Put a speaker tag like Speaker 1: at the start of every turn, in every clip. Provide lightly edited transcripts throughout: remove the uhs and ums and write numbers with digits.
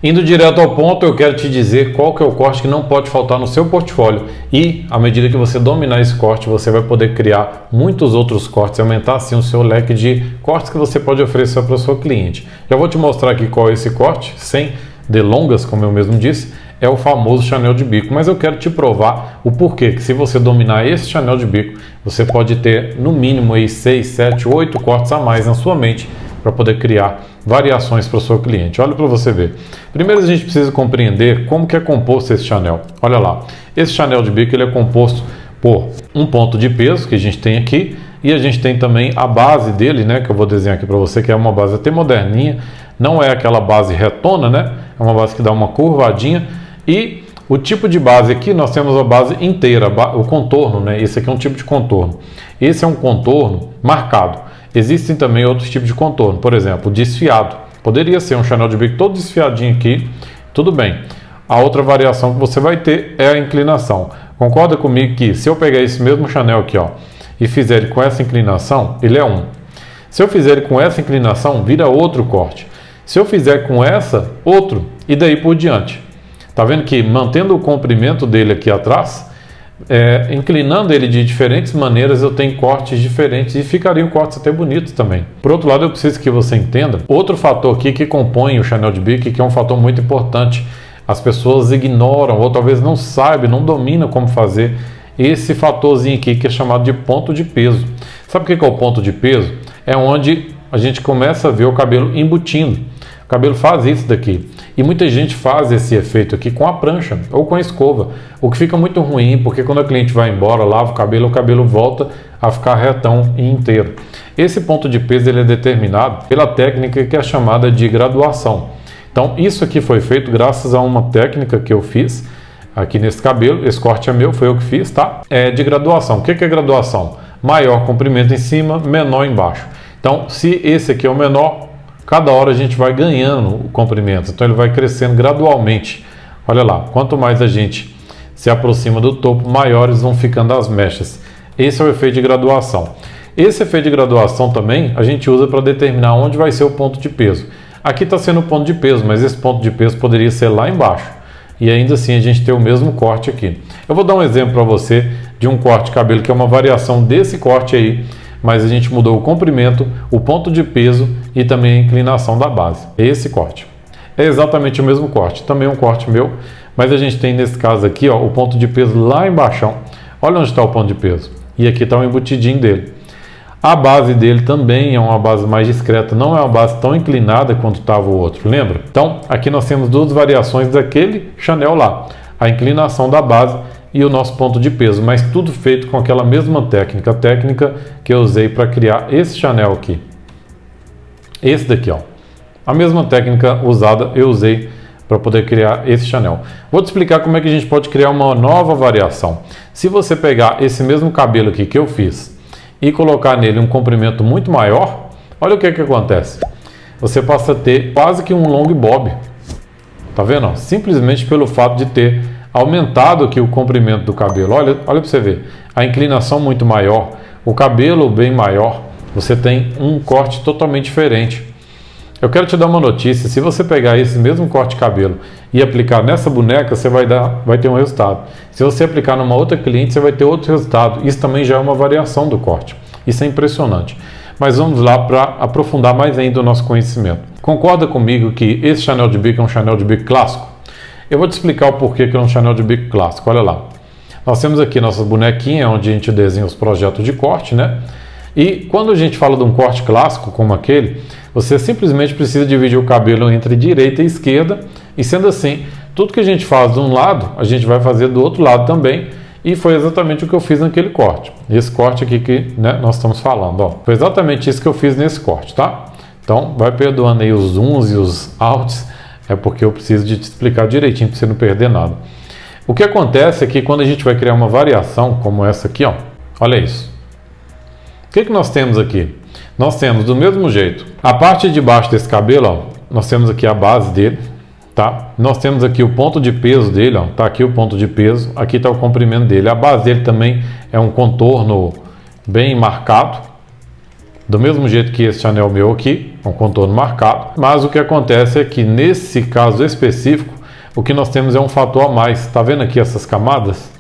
Speaker 1: Indo direto ao ponto, eu quero te dizer qual que é o corte que não pode faltar no seu portfólio e, à medida que você dominar esse corte, você vai poder criar muitos outros cortes e aumentar assim o seu leque de cortes que você pode oferecer para o seu cliente. Já vou te mostrar aqui qual é esse corte, sem delongas, como eu mesmo disse, é o famoso Chanel de bico, mas eu quero te provar o porquê, que se você dominar esse Chanel de bico, você pode ter no mínimo aí 6, 7, 8 cortes a mais na sua mente para poder criar variações para o seu cliente. Olha para você ver. Primeiro a gente precisa compreender como que é composto esse Chanel. Olha lá, esse Chanel de bico ele é composto por um ponto de peso que a gente tem aqui e a gente tem também a base dele, né, que eu vou desenhar aqui para você, que é uma base até moderninha, não é aquela base retona, né, é uma base que dá uma curvadinha e o tipo de base aqui nós temos a base inteira, o contorno, né, esse aqui é um tipo de contorno, esse é um contorno marcado. Existem também outros tipos de contorno, por exemplo, desfiado. Poderia ser um Chanel de bico todo desfiadinho aqui, tudo bem. A outra variação que você vai ter é a inclinação. Concorda comigo que se eu pegar esse mesmo Chanel aqui, ó, e fizer ele com essa inclinação, ele é um. Se eu fizer ele com essa inclinação, vira outro corte. Se eu fizer com essa, outro, e daí por diante. Tá vendo que mantendo o comprimento dele aqui atrás, inclinando ele de diferentes maneiras, eu tenho cortes diferentes e ficariam cortes até bonitos também. Por outro lado, eu preciso que você entenda outro fator aqui que compõe o Chanel de bico, que é um fator muito importante. As pessoas ignoram ou talvez não saibam, não dominam como fazer esse fatorzinho aqui que é chamado de ponto de peso. Sabe o que é o ponto de peso? É onde a gente começa a ver o cabelo embutindo. O cabelo faz isso daqui. E muita gente faz esse efeito aqui com a prancha ou com a escova. O que fica muito ruim, porque quando a cliente vai embora, lava o cabelo volta a ficar retão e inteiro. Esse ponto de peso ele é determinado pela técnica que é chamada de graduação. Então isso aqui foi feito graças a uma técnica que eu fiz aqui nesse cabelo. Esse corte é meu, foi eu que fiz, tá? É de graduação. O que é graduação? Maior comprimento em cima, menor embaixo. Então se esse aqui é o menor, cada hora a gente vai ganhando o comprimento, então ele vai crescendo gradualmente. Olha lá, quanto mais a gente se aproxima do topo, maiores vão ficando as mechas. Esse é o efeito de graduação. Esse efeito de graduação também a gente usa para determinar onde vai ser o ponto de peso. Aqui está sendo o ponto de peso, mas esse ponto de peso poderia ser lá embaixo. E ainda assim a gente tem o mesmo corte aqui. Eu vou dar um exemplo para você de um corte de cabelo que é uma variação desse corte aí, mas a gente mudou o comprimento, o ponto de peso e também a inclinação da base. Esse corte é exatamente o mesmo corte, também um corte meu, mas a gente tem nesse caso aqui, ó, o ponto de peso lá embaixo. Olha onde está o ponto de peso. E aqui está o embutidinho dele. A base dele também é uma base mais discreta, não é uma base tão inclinada quanto estava o outro, lembra? Então, aqui nós temos duas variações daquele Chanel lá. A inclinação da base e o nosso ponto de peso, mas tudo feito com aquela mesma técnica, a técnica que eu usei para criar esse Chanel aqui. Esse daqui, ó. A mesma técnica usada eu usei para poder criar esse Chanel. Vou te explicar como é que a gente pode criar uma nova variação. Se você pegar esse mesmo cabelo aqui que eu fiz e colocar nele um comprimento muito maior, olha o que acontece. Você passa a ter quase que um long bob. Tá vendo? Simplesmente pelo fato de ter aumentado aqui o comprimento do cabelo. Olha para você ver. A inclinação muito maior, o cabelo bem maior, você tem um corte totalmente diferente. Eu quero te dar uma notícia, se você pegar esse mesmo corte de cabelo e aplicar nessa boneca, você vai ter um resultado. Se você aplicar numa outra cliente, você vai ter outro resultado. Isso também já é uma variação do corte. Isso é impressionante. Mas vamos lá para aprofundar mais ainda o nosso conhecimento. Concorda comigo que esse Chanel de bico é um Chanel de bico clássico? Eu vou te explicar o porquê que é um Chanel de bico clássico. Olha lá. Nós temos aqui nossa bonequinha, onde a gente desenha os projetos de corte, né? E quando a gente fala de um corte clássico como aquele, você simplesmente precisa dividir o cabelo entre direita e esquerda. E sendo assim, tudo que a gente faz de um lado, a gente vai fazer do outro lado também. E foi exatamente o que eu fiz naquele corte. Esse corte aqui que, né, nós estamos falando, ó. Foi exatamente isso que eu fiz nesse corte, tá? Então, vai perdoando aí os zooms e os outs. É porque eu preciso de te explicar direitinho para você não perder nada. O que acontece é que quando a gente vai criar uma variação como essa aqui, ó, olha isso. O que nós temos aqui? Nós temos do mesmo jeito. A parte de baixo desse cabelo, ó, nós temos aqui a base dele, tá? Nós temos aqui o ponto de peso dele, ó, tá aqui o ponto de peso, aqui está o comprimento dele. A base dele também é um contorno bem marcado. do mesmo jeito que esse Chanel meu aqui, um contorno marcado. Mas o que acontece é que nesse caso específico, o que nós temos é um fator a mais. Tá vendo aqui essas camadas?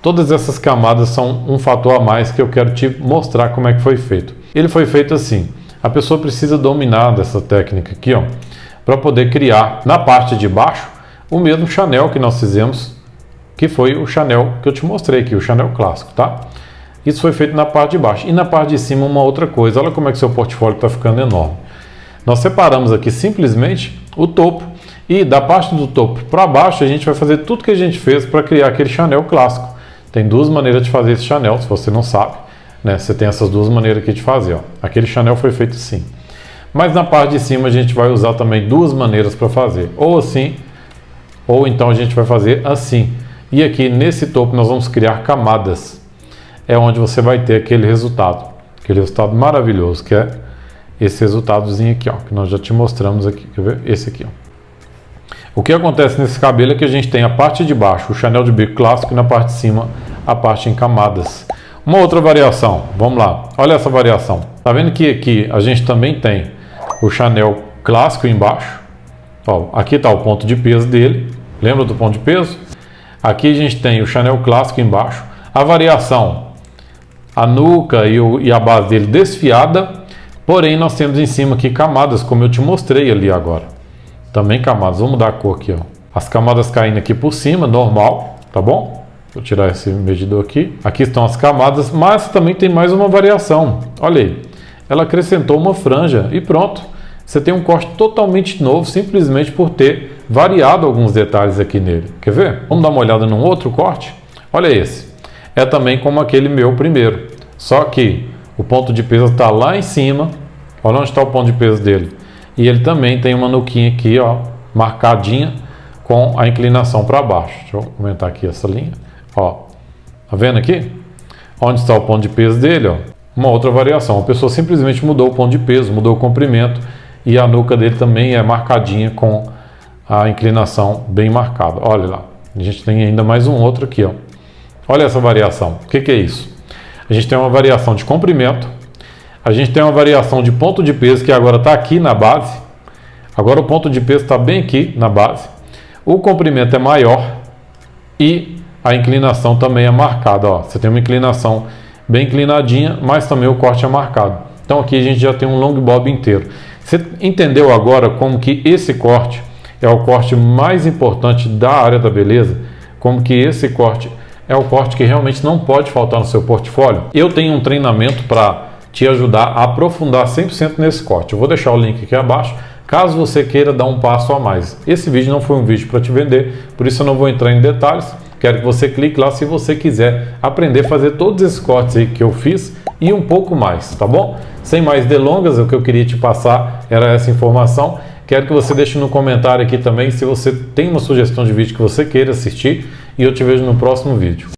Speaker 1: Todas essas camadas são um fator a mais que eu quero te mostrar como é que foi feito. Ele foi feito assim. A pessoa precisa dominar dessa técnica aqui, ó, para poder criar na parte de baixo o mesmo Chanel que nós fizemos, que foi o Chanel que eu te mostrei aqui, o Chanel clássico, tá? Isso foi feito na parte de baixo. E na parte de cima uma outra coisa. Olha como é que seu portfólio está ficando enorme. Nós separamos aqui simplesmente o topo. E da parte do topo para baixo a gente vai fazer tudo que a gente fez para criar aquele Chanel clássico. Tem duas maneiras de fazer esse Chanel, se você não sabe, né? Você tem essas duas maneiras aqui de fazer, ó. Aquele Chanel foi feito assim. Mas na parte de cima a gente vai usar também duas maneiras para fazer. Ou assim, ou então a gente vai fazer assim. E aqui nesse topo nós vamos criar camadas. É onde você vai ter aquele resultado maravilhoso, que é esse resultadozinho aqui, ó, que nós já te mostramos aqui. Quer ver? Esse aqui, ó. O que acontece nesse cabelo é que a gente tem a parte de baixo, o Chanel de bico clássico, e na parte de cima, a parte em camadas. Uma outra variação, vamos lá, olha essa variação. Tá vendo que aqui a gente também tem o Chanel clássico embaixo? Ó, aqui está o ponto de peso dele, lembra do ponto de peso? Aqui a gente tem o Chanel clássico embaixo. A variação, a nuca e a base dele desfiada, porém nós temos em cima aqui camadas, como eu te mostrei ali agora. Também camadas, vamos mudar a cor aqui, ó. As camadas caindo aqui por cima, normal, tá bom? Vou tirar esse medidor aqui. Aqui estão as camadas, mas também tem mais uma variação. Olha aí, ela acrescentou uma franja e pronto. Você tem um corte totalmente novo, simplesmente por ter variado alguns detalhes aqui nele. Quer ver? Vamos dar uma olhada num outro corte? Olha esse. É também como aquele meu primeiro. Só que o ponto de peso está lá em cima. Olha onde está o ponto de peso dele. E ele também tem uma nuquinha aqui, ó, marcadinha com a inclinação para baixo. Deixa eu aumentar aqui essa linha. Ó, tá vendo aqui? Onde está o ponto de peso dele, ó? Uma outra variação. A pessoa simplesmente mudou o ponto de peso, mudou o comprimento e a nuca dele também é marcadinha com a inclinação bem marcada. Olha lá. A gente tem ainda mais um outro aqui, ó. Olha essa variação. O que é isso? A gente tem uma variação de comprimento. A gente tem uma variação de ponto de peso que agora está aqui na base. Agora o ponto de peso está bem aqui na base. O comprimento é maior e a inclinação também é marcada. Ó. Você tem uma inclinação bem inclinadinha, mas também o corte é marcado. Então aqui a gente já tem um long bob inteiro. Você entendeu agora como que esse corte é o corte mais importante da área da beleza? Como que esse corte é o corte que realmente não pode faltar no seu portfólio? Eu tenho um treinamento para te ajudar a aprofundar 100% nesse corte. Eu vou deixar o link aqui abaixo, caso você queira dar um passo a mais. Esse vídeo não foi um vídeo para te vender, por isso eu não vou entrar em detalhes. Quero que você clique lá se você quiser aprender a fazer todos esses cortes aí que eu fiz e um pouco mais, tá bom? Sem mais delongas, o que eu queria te passar era essa informação. Quero que você deixe no comentário aqui também se você tem uma sugestão de vídeo que você queira assistir e eu te vejo no próximo vídeo.